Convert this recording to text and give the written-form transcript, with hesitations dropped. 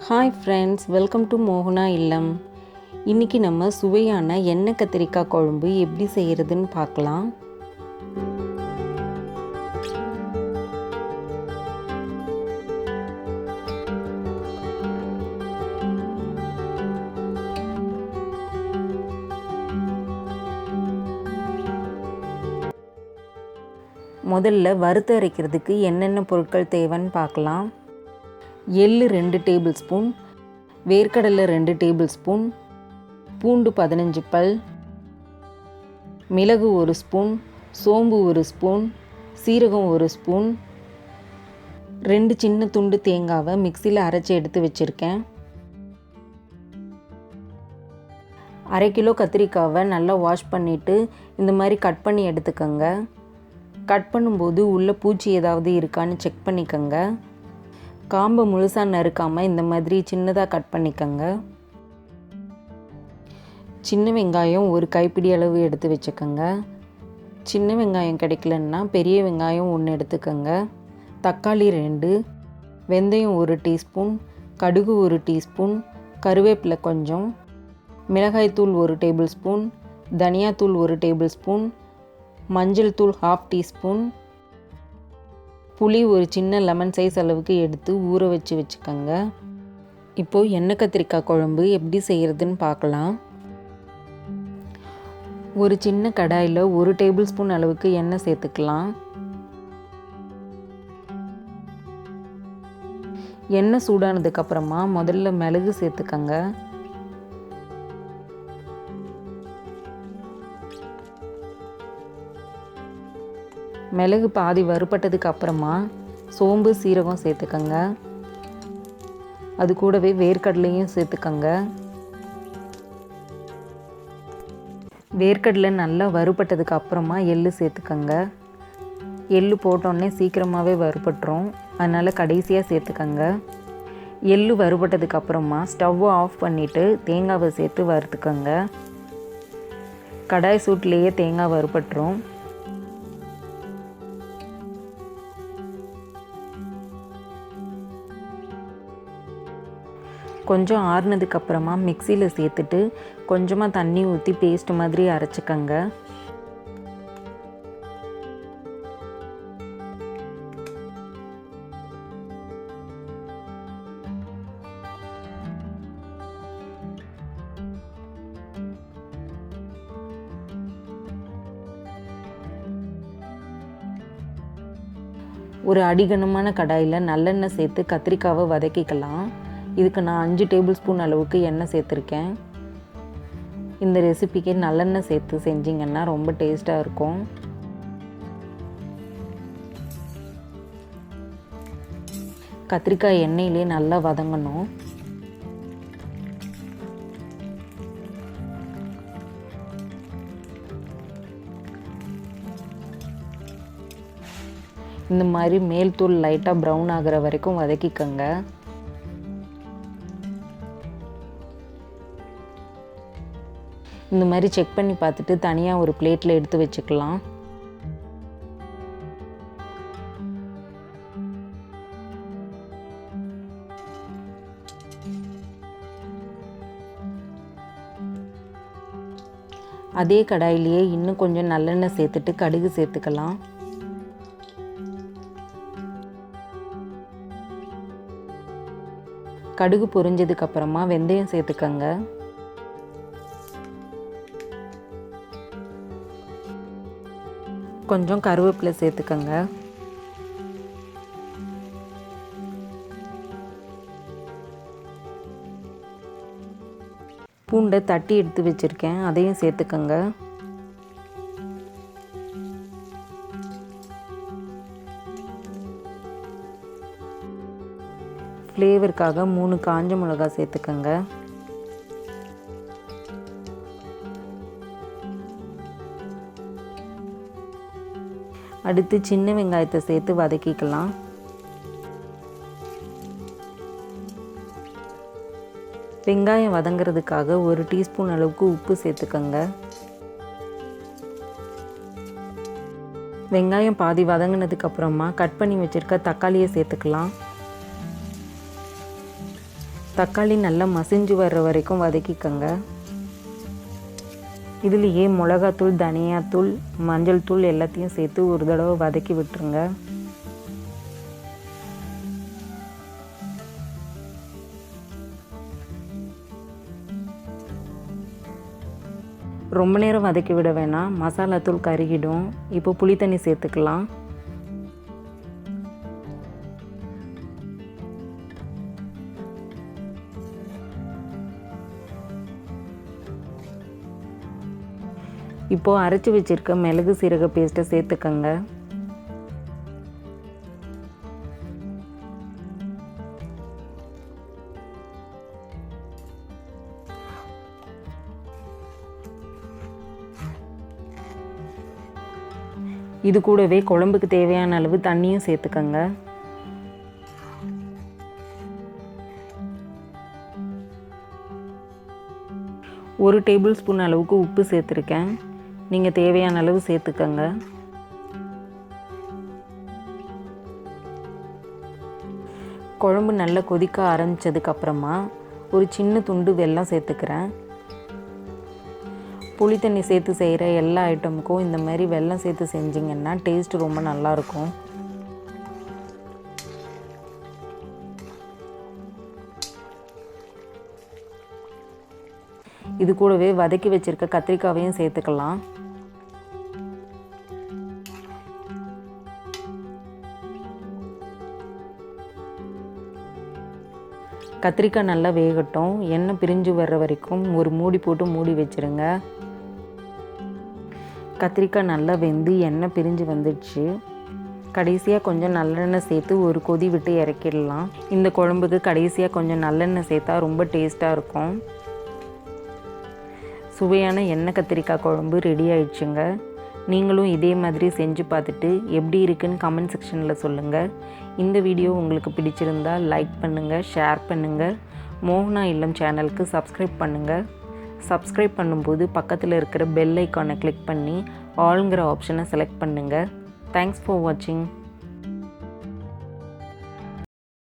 Hi friends, welcome to மோகனா இல்லம். இன்றைக்கி நம்ம சுவையான எண்ணெய் கத்திரிக்காய் குழம்பு எப்படி செய்கிறதுன்னு பார்க்கலாம். முதல்ல வறுத்து அரைக்கிறதுக்கு என்னென்ன பொருட்கள் தேவைன்னு பார்க்கலாம். எள்ளு 2 டேபிள் ஸ்பூன், வேர்க்கடலை 2 டேபிள் ஸ்பூன், பூண்டு 15 பல், மிளகு 1 ஸ்பூன், சோம்பு 1 ஸ்பூன், சீரகம் 1 ஸ்பூன், 2 சின்ன துண்டு தேங்காவை மிக்சியில் அரைச்சி எடுத்து வச்சுருக்கேன். 1/2 கிலோ கத்திரிக்காவை நல்லா வாஷ் பண்ணிவிட்டு இந்த மாதிரி கட் பண்ணி எடுத்துக்கோங்க. கட் பண்ணும்போது உள்ளே பூச்சி ஏதாவது இருக்கான்னு செக் பண்ணிக்கோங்க. காம்பை முழுசாக நறுக்காமல் இந்த மாதிரி சின்னதாக கட் பண்ணிக்கோங்க. சின்ன வெங்காயம் 1 கைப்பிடி அளவு எடுத்து வச்சுக்கோங்க. சின்ன வெங்காயம் கிடைக்கலன்னா பெரிய வெங்காயம் 1 எடுத்துக்கோங்க. தக்காளி 2, வெந்தயம் 1 டீஸ்பூன், கடுகு 1 டீஸ்பூன், கருவேப்பிலை கொஞ்சம், மிளகாய்த்தூள் 1 டேபிள் ஸ்பூன், தனியாத்தூள் 1 டேபிள் ஸ்பூன், மஞ்சள் தூள் 1/2 டீஸ்பூன், புளி 1 சின்ன லெமன் சைஸ் அளவுக்கு எடுத்து ஊற வச்சுக்கோங்க. இப்போது எண்ணெய் கத்திரிக்காய் குழம்பு எப்படி செய்கிறதுன்னு பார்க்கலாம். ஒரு சின்ன கடாயில் 1 டேபிள் ஸ்பூன் அளவுக்கு எண்ணெய் சேர்த்துக்கலாம். எண்ணெய் சூடானதுக்கப்புறமா முதல்ல மிளகு சேர்த்துக்கோங்க. மிளகு பாதி வறுபட்டதுக்கு அப்புறமா சோம்பு சீரகம் சேர்த்துக்கோங்க. அது கூடவே வேர்க்கடலையும் சேர்த்துக்கோங்க. வேர்க்கடலை நல்லா வறுபட்டதுக்கு அப்புறமா எள்ளு சேர்த்துக்கோங்க. எள்ளு போட்டோன்னே சீக்கிரமாகவே வறுபட்டுரும், அதனால் கடைசியாக சேர்த்துக்கோங்க. எள்ளு வறுபட்டதுக்கு அப்புறமா ஸ்டவ்வை ஆஃப் பண்ணிவிட்டு தேங்காவை சேர்த்து வறுத்துக்கோங்க. கடாய் சூட்லேயே தேங்காய் வறுபட்டுரும். கொஞ்சம் ஆறுனதுக்கப்புறமா மிக்சியில் சேர்த்துட்டு கொஞ்சமாக தண்ணி ஊற்றி பேஸ்ட் மாதிரி அரைச்சிக்கோங்க. ஒரு அடிகனமான கடாயில் நல்லெண்ணெய் சேர்த்து கத்திரிக்காவை வதக்கிக்கலாம். இதுக்கு நான் 5 டேபிள் ஸ்பூன் அளவுக்கு எண்ணெய் சேர்த்துருக்கேன். இந்த ரெசிபிக்கு நல்லெண்ணெய் சேர்த்து செஞ்சிங்கன்னா ரொம்ப டேஸ்ட்டாக இருக்கும். கத்திரிக்காய் எண்ணெயிலே நல்லா வதங்கணும். இந்த மாதிரி மேல் தூள் லைட்டாக ப்ரௌன் ஆகிற வரைக்கும் வதக்கிக்கோங்க. இந்த மாதிரி செக் பண்ணி பார்த்துட்டு தனியாக ஒரு பிளேட்டில் எடுத்து வச்சுக்கலாம். அதே கடாயிலேயே இன்னும் கொஞ்சம் நல்லெண்ணெய் சேர்த்துட்டு கடுகு சேர்த்துக்கலாம். கடுகு பொரிஞ்சதுக்கப்புறமா வெந்தயம் சேர்த்துக்கோங்க. கொஞ்சம் கருவேப்பிலை சேர்த்துக்கோங்க. பூண்டை தட்டி எடுத்து வச்சுருக்கேன், அதையும் சேர்த்துக்கோங்க. ஃப்ளேவருக்காக 3 காஞ்ச மிளகாய் சேர்த்துக்கோங்க. அடுத்து சின்ன வெங்காயத்தை சேர்த்து வதக்கிக்கலாம். வெங்காயம் வதங்கிறதுக்காக 1 டீஸ்பூன் அளவுக்கு உப்பு சேர்த்துக்கோங்க. வெங்காயம் பாதி வதங்கினதுக்கு அப்புறமா கட் பண்ணி வச்சிருக்க தக்காளியை சேர்த்துக்கலாம். தக்காளி நல்லா மசிஞ்சு வர்ற வரைக்கும் வதக்கிக்கங்க. இதுலேயே மிளகாத்தூள், தனியாத்தூள், மஞ்சள் தூள் எல்லாத்தையும் சேர்த்து ஒரு தடவை வதக்கி விட்டுருங்க. ரொம்ப நேரம் வதக்கி விட வேணாம், மசாலாத்தூள் கருகிடும். இப்போ புளி தண்ணி சேர்த்துக்கலாம். இப்போது அரைச்சி வச்சுருக்க மிளகு சீரக பேஸ்ட்டை சேர்த்துக்கங்க. இது கூடவே குழம்புக்கு தேவையான அளவு தண்ணியும் சேர்த்துக்கங்க. ஒரு டேபிள் ஸ்பூன் அளவுக்கு உப்பு சேர்த்துருக்கேன். நீங்கள் தேவையான அளவு சேர்த்துக்கங்க. குழம்பு நல்லா கொதிக்க ஆரம்பித்ததுக்கப்புறமா ஒரு சின்ன துண்டு வெல்லம் சேர்த்துக்கிறேன். புளி தண்ணி சேர்த்து செய்கிற எல்லா ஐட்டமுக்கும் இந்த மாதிரி வெல்லம் சேர்த்து செஞ்சிங்கன்னா டேஸ்ட் ரொம்ப நல்லாயிருக்கும். இது கூடவே வதக்கி வச்சுருக்க கத்திரிக்காயையும் சேர்த்துக்கலாம். கத்திரிக்காய் நல்லா வேகட்டும். எண்ணெய் பிரிஞ்சு வர்ற வரைக்கும் ஒரு மூடி போட்டு மூடி வச்சுருங்க. கத்திரிக்காய் நல்லா வெந்து எண்ணெய் பிரிஞ்சு வந்துடுச்சு. கடைசியாக கொஞ்சம் நல்லெண்ணெய் சேர்த்து ஒரு கொதி விட்டு இறக்கிடலாம். இந்த குழம்புக்கு கடைசியாக கொஞ்சம் நல்லெண்ணெய் சேர்த்தா ரொம்ப டேஸ்ட்டாக இருக்கும். சுவையான எண்ணெய் கத்திரிக்காய் குழம்பு ரெடி ஆயிடுச்சுங்க. நீங்களும் இதே மாதிரி செஞ்சு பார்த்துட்டு எப்படி இருக்குன்னு கமெண்ட் செக்ஷனில் சொல்லுங்கள். இந்த வீடியோ உங்களுக்கு பிடிச்சிருந்தா லைக் பண்ணுங்கள், ஷேர் பண்ணுங்கள். மோகனா இல்லம் சேனலுக்கு சப்ஸ்கிரைப் பண்ணுங்கள். சப்ஸ்கிரைப் பண்ணும்போது பக்கத்தில் இருக்கிற பெல் ஐக்கானை கிளிக் பண்ணி ஆல்ங்கிற ஆப்ஷனை செலக்ட் பண்ணுங்கள். தேங்க்ஸ் ஃபார் வாட்சிங்.